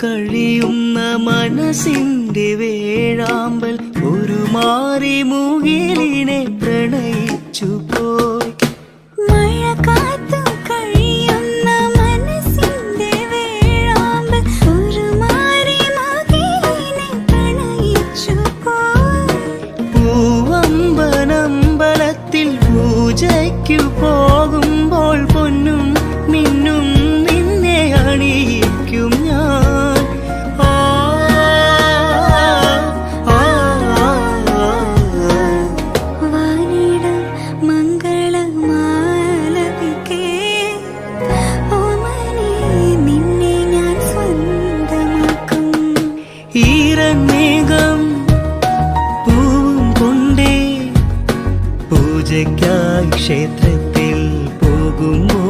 കഴിയുന്ന മനസ്സിന്റെ വേഴാമ്പൽ ഒരു മാറി മുകിലിനെ പ്രണയിച്ചു പോയി. മഴ കാത്തു കഴിയുന്ന മനസ്സിന്റെ വേഴാമ്പൽ ഒരു മാറി മുകിലിനെ പ്രണയിച്ചു പോയി. പൂവമ്പനമ്പലത്തിൽ പൂജയ്ക്കു പോകുമ്പോൾ പൊന്നും മിന്നും നിന്നെ അണിയിക്കും ഞാൻ. വാനിടം മംഗളമാലപിക്കേ ഓമനേ നിന്നെ ഞാൻ സ്വന്തമാക്കും. ഈറന്മേഘം പൂവും കൊണ്ടേ പൂജയ്ക്കായി ക്ഷേത്രത്തിൽ പോകുമ്പോൾ